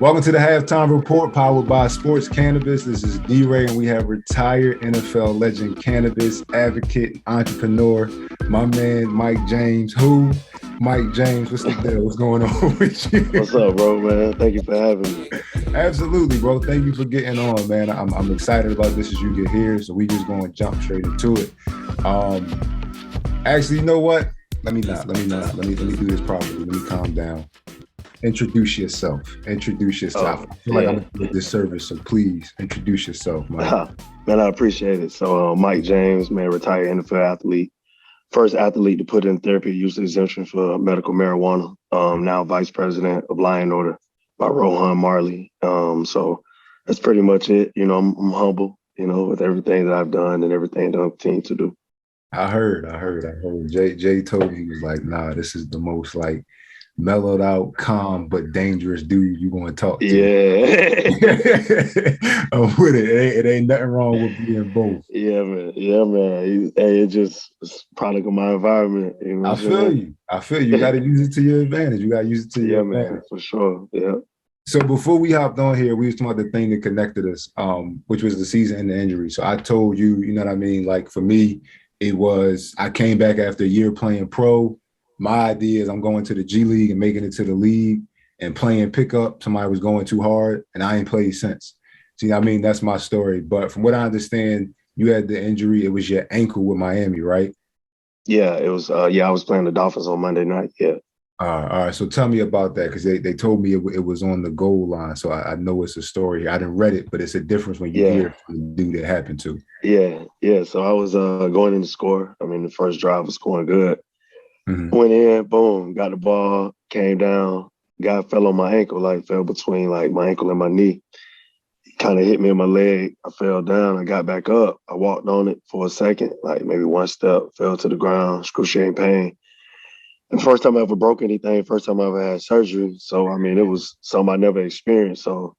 Welcome to the Halftime Report, powered by Sports Cannabis. This is D-Ray, and we have retired NFL legend, cannabis advocate, entrepreneur, my man, Mike James. Who? Mike James, what's the deal? What's going on with you? What's up, bro, man? Thank you for having me. Absolutely, bro. Thank you for getting on, man. I'm excited about this as you get here, so we just going to jump straight into it. Actually, you know what? Let me do this properly. Let me calm down. Introduce yourself. I feel like I'm going to do a disservice, so please introduce yourself, Mike. Man, I appreciate it. So, Mike James, man, retired NFL athlete. First athlete to put in therapeutic use exemption for medical marijuana. Now vice president of Lion Order by Rohan Marley. So that's pretty much it. You know, I'm humble, you know, with everything that I've done and everything that I'm continuing to do. I heard. Jay told me, he was like, nah, this is the most like mellowed out, calm, but dangerous dude you want to talk to. Yeah. I'm with it. It ain't nothing wrong with being both. Yeah, man. It's product of my environment. You know I feel you. You got to use it to your advantage. You got to use it to your advantage. Man, for sure. Yeah. So before we hopped on here, we was talking about the thing that connected us, which was the season and the injury. So I told you, you know what I mean? Like for me, it was, I came back after a year playing pro. My idea is I'm going to the G League and making it to the league and playing pickup. Somebody was going too hard, and I ain't played since. See, I mean, that's my story. But from what I understand, you had the injury. It was your ankle with Miami, right? Yeah, it was. I was playing the Dolphins on Monday night. Yeah. All right. So tell me about that, because they told me it was on the goal line. So I know it's a story. I didn't read it, but it's a difference when you hear from the dude that happened to. Yeah. So I was going in to score. I mean, the first drive was scoring good. Mm-hmm. Went in, boom, got the ball, came down, guy fell on my ankle, like fell between like my ankle and my knee. Kind of hit me in my leg. I fell down. I got back up. I walked on it for a second, like maybe one step, fell to the ground, excruciating pain. And first time I ever broke anything, first time I ever had surgery. So, I mean, it was something I never experienced. So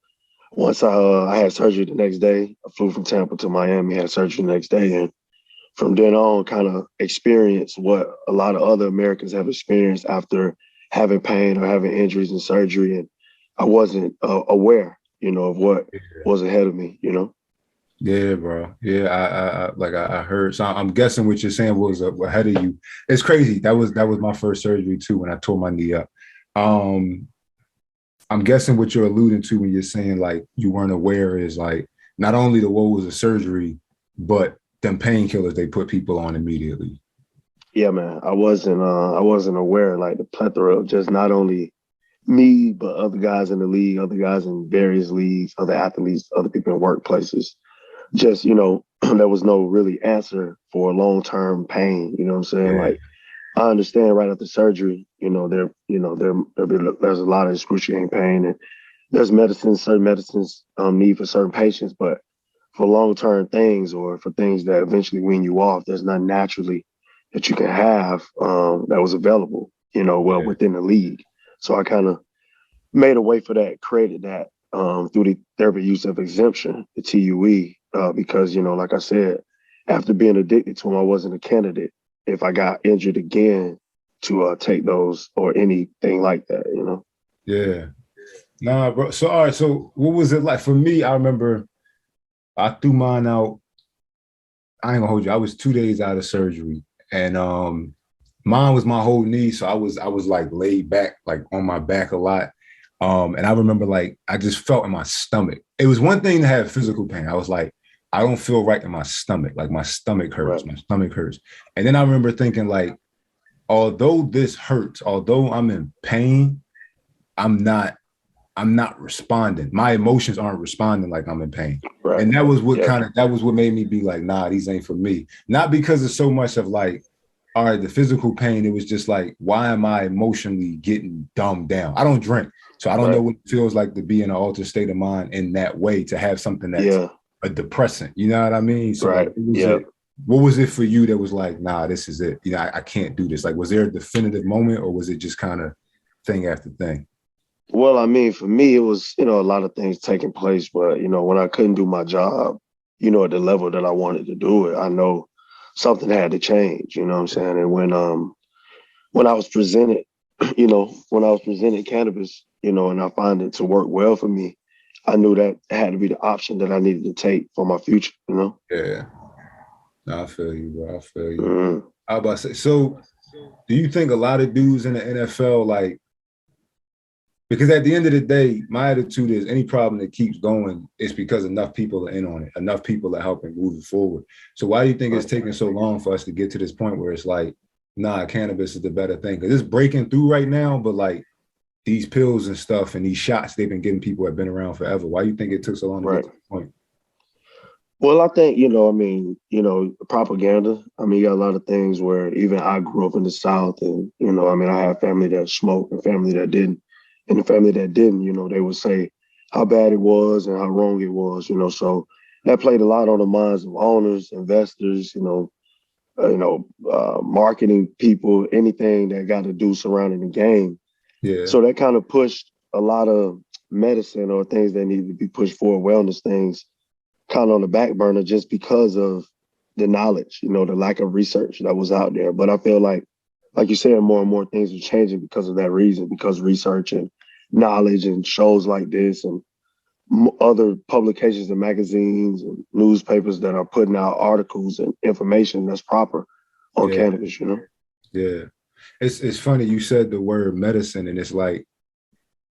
once I had surgery the next day, I flew from Tampa to Miami, had surgery the next day. And from then on, kind of experienced what a lot of other Americans have experienced after having pain or having injuries and surgery. And I wasn't aware, you know, of what was ahead of me, you know? Yeah, bro. Yeah, I heard. So I'm guessing what you're saying was ahead of you. It's crazy. That was my first surgery too when I tore my knee up. I'm guessing what you're alluding to when you're saying like you weren't aware is like not only the woes of surgery, but them painkillers they put people on immediately. Yeah, man. I wasn't aware like the plethora of just not only me, but other guys in the league, other guys in various leagues, other athletes, other people in workplaces. Just, you know, there was no really answer for long-term pain. You know what I'm saying? Yeah. Like I understand right after surgery, there's a lot of excruciating pain and there's certain medicines need for certain patients, but for long-term things or for things that eventually wean you off, there's nothing naturally that you can have that was available, within the league. So I kind of made a way for that, created that through the therapeutic use of exemption, the TUE, because, like I said, after being addicted to them, I wasn't a candidate if I got injured again to take those or anything like that, Yeah. Nah, bro. So, all right. So what was it like? For me, I remember I threw mine out. I ain't gonna hold you. I was 2 days out of surgery, and mine was my whole knee. So I was like laid back, like on my back a lot. And I remember like I just felt in my stomach. It was one thing to have physical pain. I was like, I don't feel right in my stomach. Like my stomach hurts. Right. My stomach hurts. And then I remember thinking like, although this hurts, although I'm in pain, I'm not responding. My emotions aren't responding like I'm in pain. Right. And that was what that was what made me be like, nah, these ain't for me. Not because of so much of like, all right, the physical pain. It was just like, why am I emotionally getting dumbed down? I don't drink. So I don't know what it feels like to be in an altered state of mind in that way, to have something that's a depressant. You know what I mean? So like, what was it for you that was like, nah, this is it? I can't do this. Like, was there a definitive moment or was it just kind of thing after thing? Well, I mean, for me, it was, a lot of things taking place. But, when I couldn't do my job, at the level that I wanted to do it, I know something had to change, you know what I'm saying? And when I was presented, when I was presented cannabis, and I find it to work well for me, I knew that had to be the option that I needed to take for my future, Yeah. No, I feel you, bro. I feel you. Mm. I was about to say, so do you think a lot of dudes in the NFL, like, because at the end of the day, my attitude is any problem that keeps going is because enough people are in on it, enough people are helping move it forward. So why do you think it's taking so long for us to get to this point where it's like, nah, cannabis is the better thing? Because it's breaking through right now, but like these pills and stuff and these shots they've been giving people have been around forever. Why do you think it took so long to get to this point? Well, I think, propaganda. I mean, you got a lot of things where even I grew up in the South and, I have family that smoked and family that didn't. And the family that didn't, they would say how bad it was and how wrong it was, So that played a lot on the minds of owners, investors, marketing people, anything that got to do surrounding the game. Yeah. So that kind of pushed a lot of medicine or things that needed to be pushed forward, wellness things, kind of on the back burner just because of the knowledge, the lack of research that was out there. But I feel like you said, more and more things are changing because of that reason, because research and knowledge and shows like this and other publications and magazines and newspapers that are putting out articles and information that's proper on cannabis, Yeah. It's funny you said the word medicine, and it's like,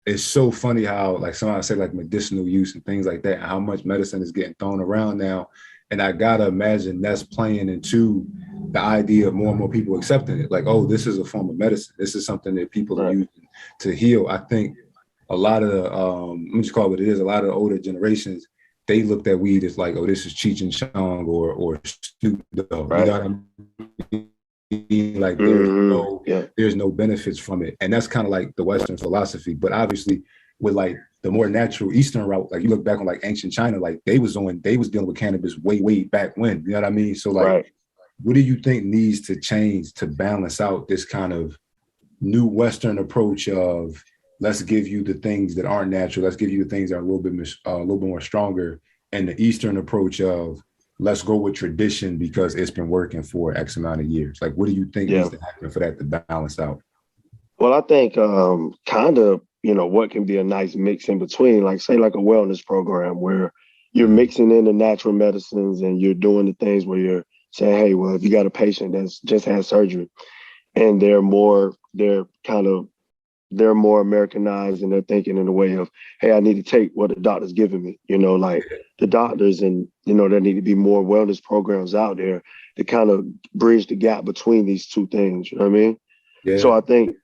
it's so funny how like somebody say like medicinal use and things like that, and how much medicine is getting thrown around now. And I gotta imagine that's playing into the idea of more and more people accepting it. Like, oh, this is a form of medicine. This is something that people are using to heal. I think a lot of the let me just call it what it is, a lot of the older generations, they looked at weed as like, oh, this is Cheech and Chong or Snoop Dogg. You know what I mean? Like there's no benefits from it, and that's kind of like the Western philosophy. But obviously with like the more natural Eastern route, like you look back on like ancient China, like they was dealing with cannabis way back when, you know what I mean? So like what do you think needs to change to balance out this kind of new Western approach of let's give you the things that aren't natural, let's give you the things that are a little bit more stronger, and the Eastern approach of let's go with tradition because it's been working for X amount of years? Like, what do you think needs to happen for that to balance out? Well, I think kind of, what can be a nice mix in between, like say like a wellness program where you're mixing in the natural medicines and you're doing the things where you're saying, hey, well, if you got a patient that's just had surgery and they're more Americanized and they're thinking in a way of, hey, I need to take what the doctor's giving me, like the doctors, and, there need to be more wellness programs out there to kind of bridge the gap between these two things. You know what I mean? Yeah. So I think,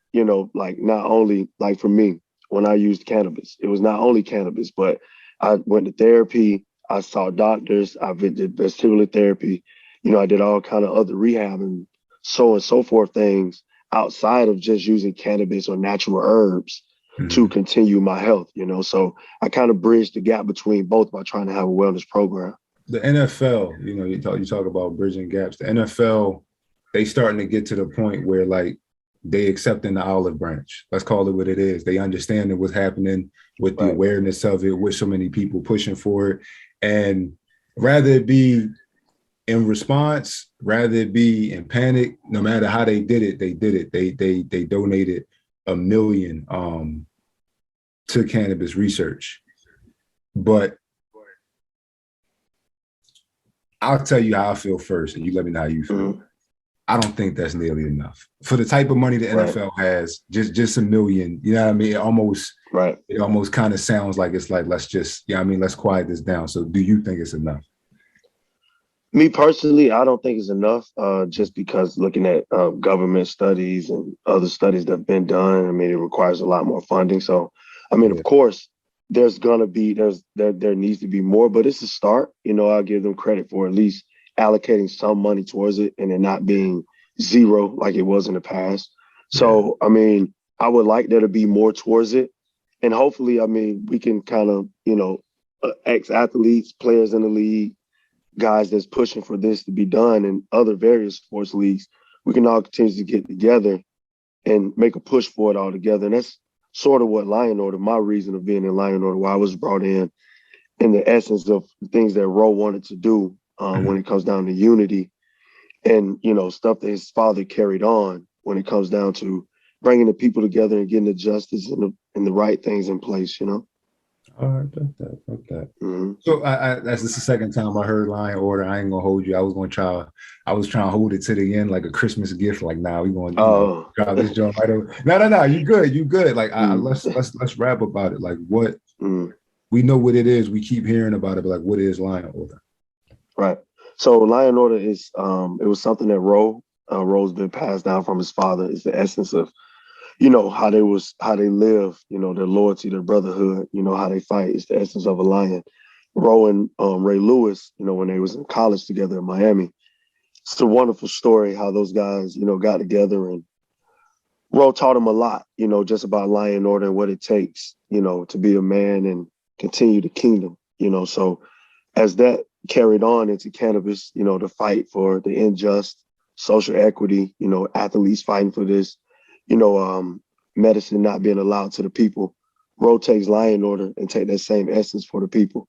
like not only like for me, when I used cannabis, it was not only cannabis, but I went to therapy. I saw doctors. I did vestibular therapy. I did all kind of other rehab and so forth things outside of just using cannabis or natural herbs to continue my health, So I kind of bridged the gap between both by trying to have a wellness program. The NFL, you talk about bridging gaps. The NFL, they starting to get to the point where like they accepting the olive branch. Let's call it what it is. They understanding what's happening with the awareness of it, with so many people pushing for it. And rather it be in response, rather it be in panic, no matter how they did it, they did it. They donated $1 million to cannabis research. But I'll tell you how I feel first, and you let me know how you feel. I don't think that's nearly enough for the type of money the NFL has. Just $1 million, you know what I mean? It almost kind of sounds like it's like let's just, let's quiet this down. So, do you think it's enough? Me personally, I don't think it's enough. Just because looking at government studies and other studies that have been done, it requires a lot more funding. So, of course, there's gonna be there needs to be more, but it's a start. I'll give them credit for at least allocating some money towards it and it not being zero like it was in the past. So, I would like there to be more towards it. And hopefully, we can kind of, ex-athletes, players in the league, guys that's pushing for this to be done in other various sports leagues, we can all continue to get together and make a push for it all together. And that's sort of what Lion Order, my reason of being in Lion Order, why I was brought in the essence of things that Ro wanted to do when it comes down to unity and, stuff that his father carried on when it comes down to bringing the people together and getting the justice and the right things in place, you know? All right, got that. Mm-hmm. So that's the second time I heard Lion Order. I ain't gonna hold you. I was trying to hold it to the end like a Christmas gift. Like, nah, we gonna try this joint right over. No. You good. Like, let's rap about it. Like, what we know what it is. We keep hearing about it, but like, what is Lion Order? Right. So Lion Order is it was something that Ro's been passed down from his father. It's the essence of, you know, how they live, you know, their loyalty, their brotherhood, you know, how they fight. It's the essence of a lion. Ro and Ray Lewis, you know, when they was in college together in Miami, it's a wonderful story how those guys, you know, got together, and Ro taught him a lot, you know, just about Lion Order and what it takes, you know, to be a man and continue the kingdom, you know. So as that carried on into cannabis, you know, the fight for the unjust, social equity, you know, athletes fighting for this, you know, medicine not being allowed to the people. Ro takes Lion Order and take that same essence for the people,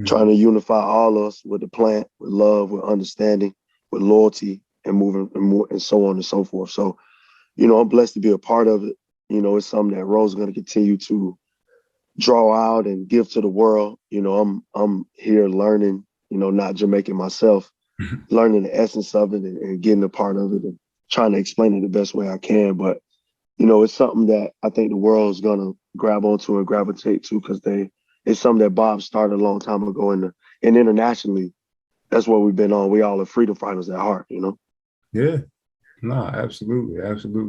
trying to unify all us with the plant, with love, with understanding, with loyalty, and moving and so on and so forth. So, you know, I'm blessed to be a part of it. You know, it's something that Ro's going to continue to draw out and give to the world. You know, I'm here learning, you know, not Jamaican myself, learning the essence of it and getting a part of it and trying to explain it the best way I can. But, you know, it's something that I think the world is going to grab onto and gravitate to, because it's something that Bob started a long time ago. And internationally, that's what we've been on. We all are freedom fighters at heart, you know? Yeah. No, absolutely.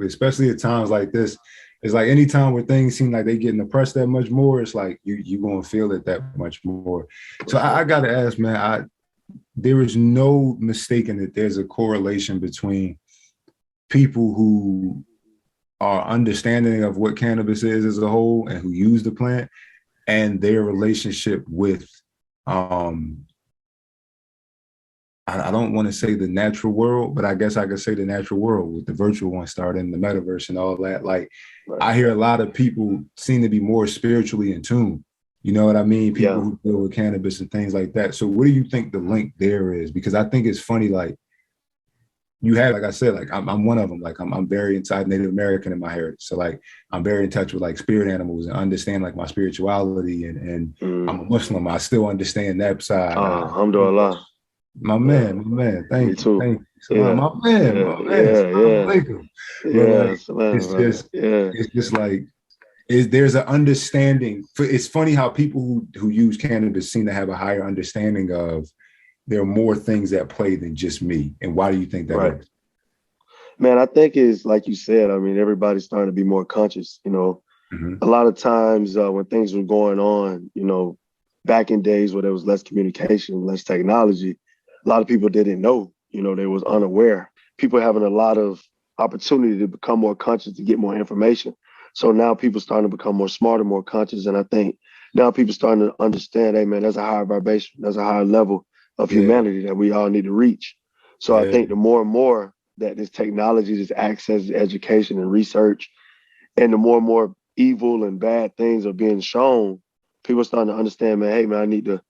Especially at times like this. It's like any time where things seem like they getting oppressed that much more, it's like you gonna feel it that much more. So I gotta ask, man, there is no mistaking that there's a correlation between people who are understanding of what cannabis is as a whole and who use the plant and their relationship with I don't want to say the natural world, but I guess I could say the natural world with the virtual one starting, the metaverse and all that. Like, right. I hear a lot of people seem to be more spiritually in tune. You know what I mean? People who deal with cannabis and things like that. So what do you think the link there is? Because I think it's funny, like, you have, like I said, like I'm one of them. Like I'm very inside Native American in my heritage. So like I'm very in touch with like spirit animals and understand like my spirituality and I'm a Muslim. I still understand that side. Alhamdulillah. My man. Thank you. So yeah. my man. It's just like there's an understanding. It's funny how people who use cannabis seem to have a higher understanding of there are more things at play than just me. And why do you think that is? Man, I think it's like you said. I mean, everybody's starting to be more conscious. You know, a lot of times when things were going on, you know, back in days where there was less communication, less technology, a lot of people didn't know, you know, they was unaware. People having a lot of opportunity to become more conscious, to get more information. So now people starting to become more smart and more conscious. And I think now people starting to understand, hey, man, there's a higher vibration, there's a higher level of humanity that we all need to reach. So I think the more and more that this technology, this access to education and research, and the more and more evil and bad things are being shown, people are starting to understand, man, hey, man, I need to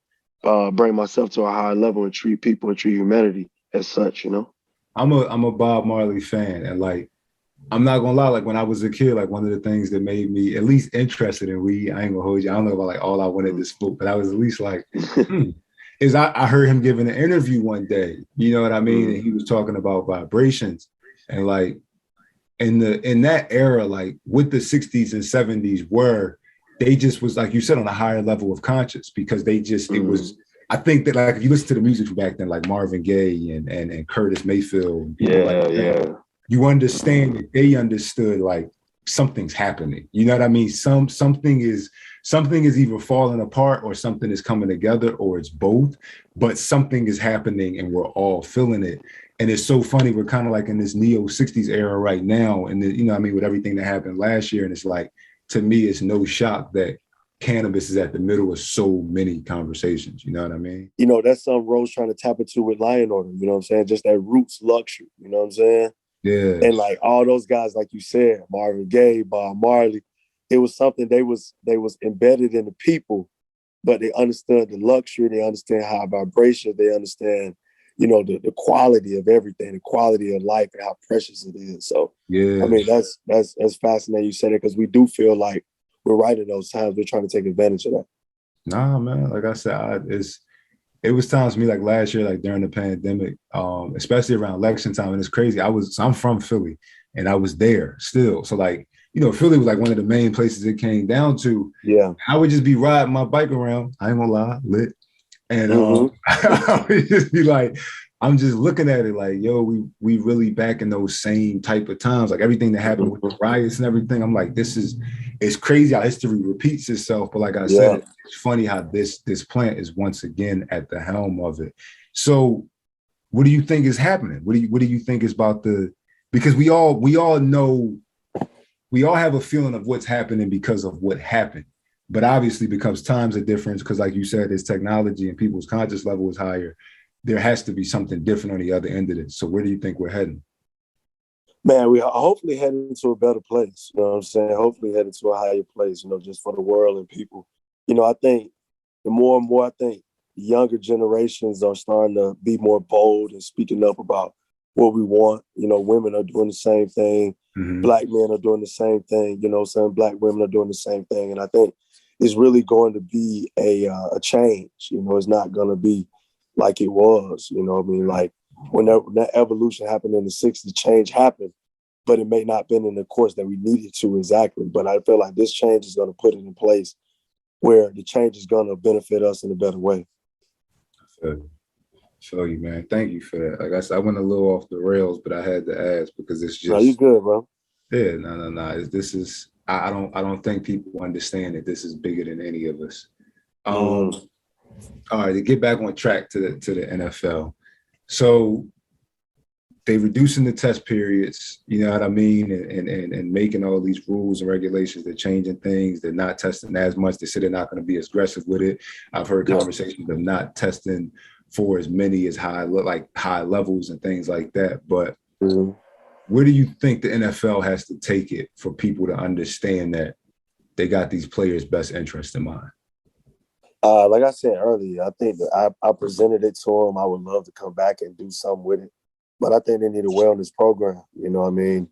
bring myself to a higher level and treat people and treat humanity as such, you know? I'm a Bob Marley fan, and like, I'm not gonna lie, like when I was a kid, like one of the things that made me at least interested in weed, I ain't gonna hold you, I don't know about like all I wanted to smoke, but I was at least like, is I heard him giving an interview one day, you know what I mean? And he was talking about vibrations and like in that era, like with the 60s and 70s were, they just was like you said on a higher level of conscious because they just it was. I think that like if you listen to the music from back then, like Marvin Gaye and Curtis Mayfield, and people like that, you understand that they understood like something's happening. You know what I mean? Something is either falling apart or something is coming together or it's both, but something is happening and we're all feeling it. And it's so funny. We're kind of like in this neo 60s era right now, and you know what I mean with everything that happened last year, and it's like. To me, it's no shock that cannabis is at the middle of so many conversations. You know what I mean? You know, that's something Rose trying to tap into with Lion Order. You know what I'm saying? Just that roots luxury. You know what I'm saying? Yeah. And like all those guys, like you said, Marvin Gaye, Bob Marley, it was something they was embedded in the people, but they understood the luxury. They understand high vibration. They understand, the quality of everything, the quality of life, and how precious it is. So, Yeah. I mean, that's fascinating you said it, because we do feel like we're right in those times. We're trying to take advantage of that. Nah, man. Like I said, it was times for me like last year, like during the pandemic, especially around election time. And it's crazy. I'm from Philly and I was there still. So like, Philly was like one of the main places it came down to. Yeah. I would just be riding my bike around. I ain't gonna lie, lit. And I would just be like, I'm just looking at it like, yo, we really back in those same type of times. Like everything that happened with the riots and everything. I'm like, it's crazy how history repeats itself. But like I said, it's funny how this plant is once again at the helm of it. So what do you think is happening? What do you think is about because we all know, we all have a feeling of what's happening because of what happened. But obviously, because times are different, because like you said, it's technology and people's conscious level is higher, there has to be something different on the other end of it. So where do you think we're heading? Man, we are hopefully heading to a better place. You know what I'm saying? Hopefully heading to a higher place, just for the world and people. I think the more and more, I think younger generations are starting to be more bold and speaking up about what we want. Women are doing the same thing. Mm-hmm. Black men are doing the same thing. Black women are doing the same thing. And I think it's really going to be a change. It's not going to be like it was. Like when that evolution happened in the 60s, change happened, but it may not have been in the course that we needed to exactly. But I feel like this change is going to put it in place where the change is going to benefit us in a better way. Feel you, man. Thank you for that. Like I said, I went a little off the rails, but I had to ask because it's just. No, you good, bro. Yeah, no. This is. I don't think people understand that this is bigger than any of us. All right, to get back on track to the NFL. So they reducing the test periods, you know what I mean, and making all these rules and regulations. They're changing things. They're not testing as much. They say they're not going to be as aggressive with it. I've heard conversations of not testing for as many as high levels and things like that. But where do you think the NFL has to take it for people to understand that they got these players' best interest in mind? Like I said earlier, I think that I presented it to them. I would love to come back and do something with it. But I think they need a wellness program. You know what I mean?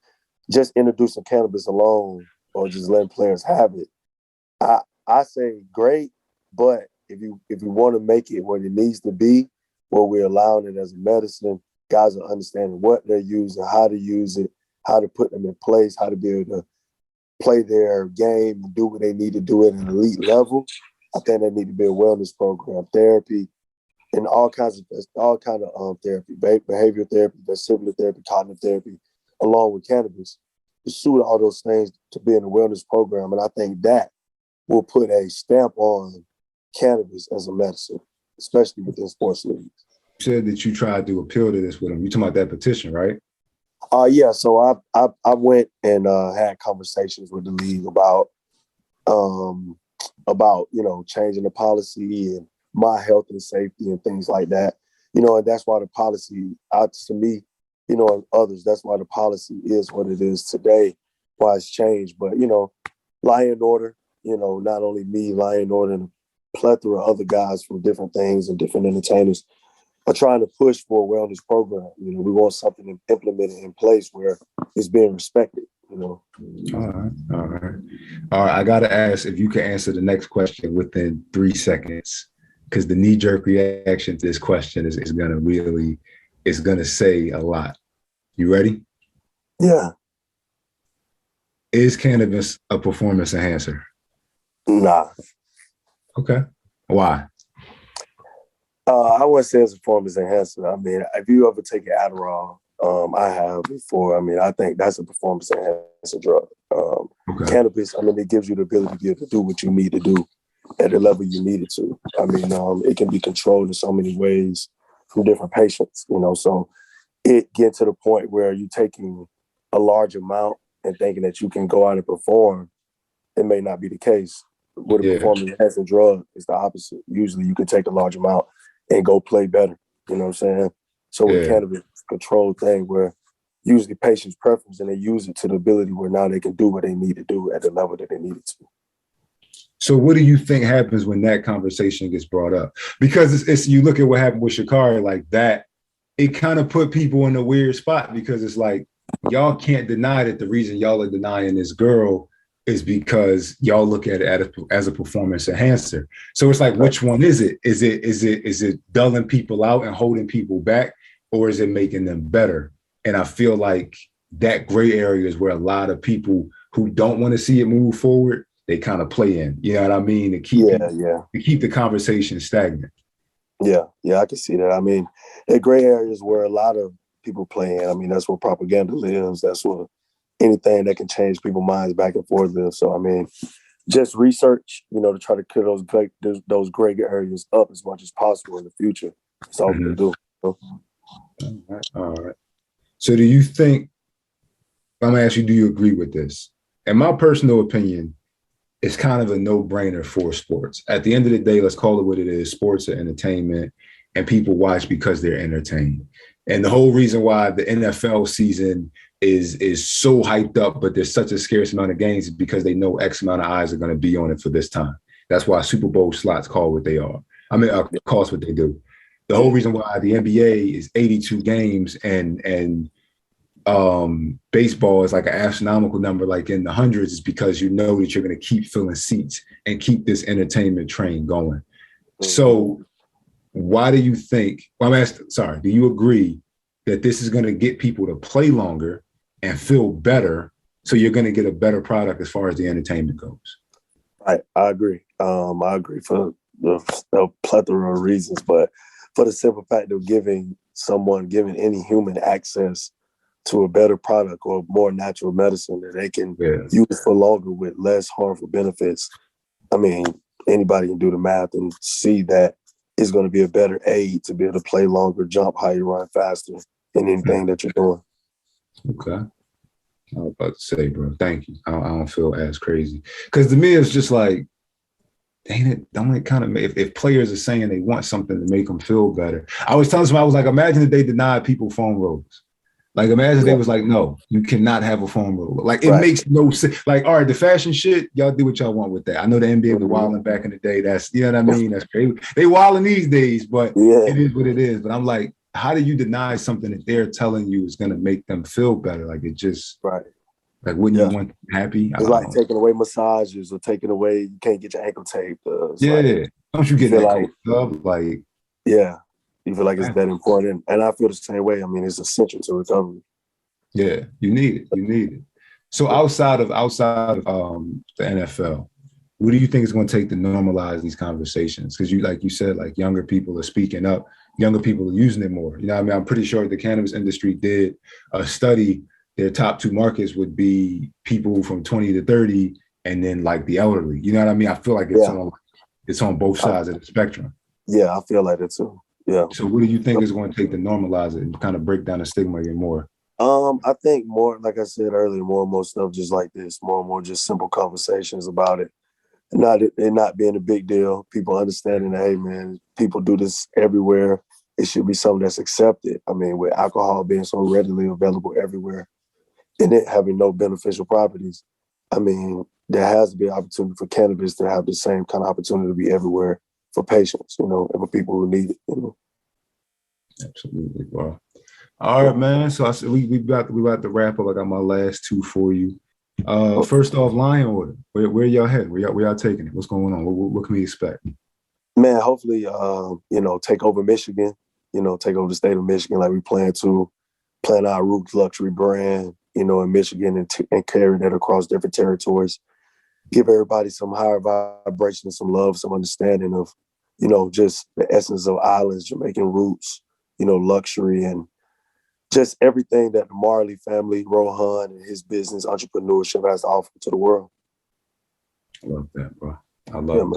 Just introducing cannabis alone or just letting players have it. I say great, but if you want to make it what it needs to be, where we're allowing it as a medicine, guys are understanding what they're using, how to use it, how to put them in place, how to be able to play their game and do what they need to do at an elite level. I think there need to be a wellness program, therapy, and all kinds of therapy, behavioral therapy, vestibular therapy, cognitive therapy, along with cannabis, to suit all those things to be in a wellness program. And I think that will put a stamp on cannabis as a medicine, especially within sports leagues. You said that you tried to appeal to this with them. You talking about that petition, right? Yeah. So I went and had conversations with the league about changing the policy and my health and safety and things like that. And that's why the policy, to me, and others, that's why the policy is what it is today, why it's changed. But, Lion Order, not only me, Lion Order, and a plethora of other guys from different things and different entertainers are trying to push for a wellness program. We want something implemented in place where it's being respected. All right. I gotta ask if you can answer the next question within 3 seconds, because the knee-jerk reaction to this question is gonna say a lot. You ready? Yeah. Is cannabis a performance enhancer? Nah. Okay. Why? I wouldn't say it's a performance enhancer. I mean, if you ever take an Adderall, I have before. I mean, I think that's a performance enhancer drug. Cannabis, I mean, it gives you the ability to be able to do what you need to do at the level you need it to. I mean, it can be controlled in so many ways from different patients, so it gets to the point where you're taking a large amount and thinking that you can go out and perform. It may not be the case. With a performance enhancing drug, it's the opposite. Usually you can take a large amount and go play better. You know what I'm saying? So with cannabis, it's a controlled thing where usually patients' preference and they use it to the ability where now they can do what they need to do at the level that they need it to. So what do you think happens when that conversation gets brought up? Because it's you look at what happened with Sha'Carri, like that it kind of put people in a weird spot because it's like y'all can't deny that the reason y'all are denying this girl is because y'all look at it as a performance enhancer. So it's like, which one is it? Is it dulling people out and holding people back, or is it making them better? And I feel like that gray area is where a lot of people who don't want to see it move forward, they kind of play in. You know what I mean? To keep to keep the conversation stagnant. Yeah, I can see that. I mean, the gray areas where a lot of people play in. I mean, that's where propaganda lives. That's where anything that can change people's minds back and forth lives. So, I mean, just research, to try to clear those gray areas up as much as possible in the future. That's all we can do. All right. So do you think, I'm going to ask you, do you agree with this? In my personal opinion, it's kind of a no-brainer for sports. At the end of the day, let's call it what it is. Sports are entertainment, and people watch because they're entertained. And the whole reason why the NFL season is so hyped up, but there's such a scarce amount of games is because they know X amount of eyes are going to be on it for this time. That's why Super Bowl slots call what they are. Cost what they do. The whole reason why the NBA is 82 games and baseball is like an astronomical number, like in the hundreds, is because you know that you're going to keep filling seats and keep this entertainment train going. So why do you think, do you agree that this is going to get people to play longer and feel better, so you're going to get a better product as far as the entertainment goes? I agree. I agree for the plethora of reasons, but for the simple fact of giving any human access to a better product or more natural medicine that they can use for longer with less harmful benefits. I mean, anybody can do the math and see that it's going to be a better aid to be able to play longer, jump higher, run faster in anything that you're doing. Okay. I was about to say, bro, thank you. I don't feel as crazy. Because to me, it's just like, don't it kind of make, if players are saying they want something to make them feel better. I was telling somebody, I was like, imagine if they denied people foam rollers. Like, imagine they was like, no, you cannot have a foam roller. Like, it makes no sense. Like, all right, the fashion shit, y'all do what y'all want with that. I know the NBA was wilding back in the day. That's, you know what I mean? That's crazy. They wilding these days, but it is what it is. But I'm like, how do you deny something that they're telling you is going to make them feel better? Like, it just, like, wouldn't you want them happy? It's like taking away massages or taking away, you can't get your ankle taped. Don't you get that like, stuff? Like, you feel like it's that important. And I feel the same way. I mean, it's essential to recovery. Yeah, you need it. So outside of the NFL, what do you think is going to take to normalize these conversations? Because you said, like, younger people are speaking up, younger people are using it more. You know what I mean? I'm pretty sure the cannabis industry did a study. Their top two markets would be people from 20 to 30 and then like the elderly. You know what I mean? I feel like it's on both sides of the spectrum. Yeah, I feel like it too. Yeah. So what do you think is going to take to normalize it and kind of break down the stigma even more? I think more, like I said earlier, more and more stuff just like this, more and more just simple conversations about it. And not being a big deal. People understanding that, hey man, people do this everywhere. It should be something that's accepted. I mean, with alcohol being so readily available everywhere and it having no beneficial properties, I mean, there has to be an opportunity for cannabis to have the same kind of opportunity to be everywhere for patients, and for people who need it. Absolutely. Wow. All right, man. So we about to wrap up. I got my last two for you. First off, Lion Order. Where y'all headed? Where y'all taking it? What's going on? What can we expect? Man, hopefully, take over Michigan. Take over the state of Michigan like we plan to. Plan our Roots luxury brand, in Michigan and carry that across different territories. Give everybody some higher vibration, some love, some understanding of, just the essence of islands, Jamaican roots, luxury, and just everything that the Marley family, Rohan, and his business entrepreneurship has to offer to the world. I love that, bro. I love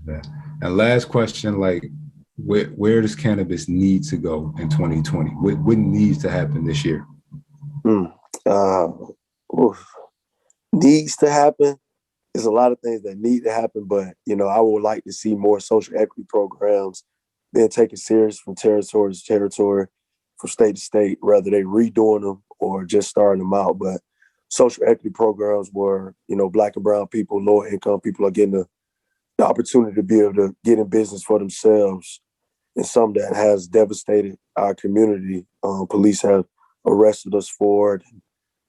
that. And last question, like, where does cannabis need to go in 2020? What needs to happen this year? Needs to happen. There's a lot of things that need to happen, but, I would like to see more social equity programs being taken serious from territory to territory, from state to state, whether they redoing them or just starting them out. But social equity programs where, Black and brown people, lower income people are getting the opportunity to be able to get in business for themselves and some that has devastated our community. Police have arrested us for it, and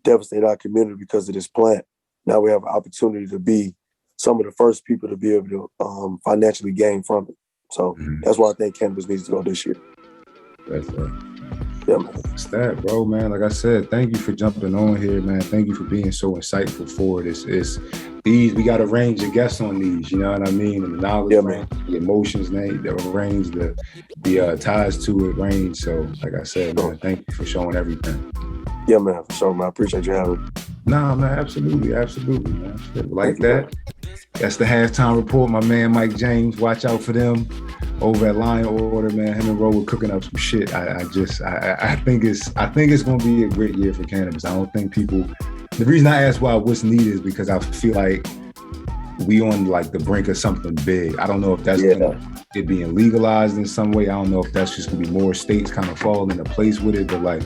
devastated our community because of this plant. Now we have an opportunity to be some of the first people to be able to financially gain from it. So that's why I think cannabis needs to go this year. That's yeah, man. It's that, bro, man. Like I said, thank you for jumping on here, man. Thank you for being so insightful for it. It's these, we got a range of guests on these, you know what I mean? And the knowledge range, the emotions, the range, the ties to it range. So, like I said, man, thank you for showing everything. Yeah, man, for sure, man. I appreciate you having me. Nah, man, absolutely, man. Like that. That's the halftime report, my man Mike James. Watch out for them over at Lion Order, man. Him and Ro were cooking up some shit. I think it's gonna be a great year for cannabis. I don't think people. The reason I asked why what's needed is because I feel like we on like the brink of something big. I don't know if that's it being legalized in some way. I don't know if that's just gonna be more states kind of falling into place with it, but like.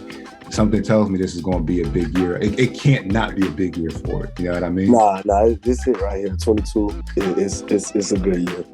Something tells me this is going to be a big year. It can't not be a big year for it. You know what I mean? Nah, this it right here. 22 it's a good year.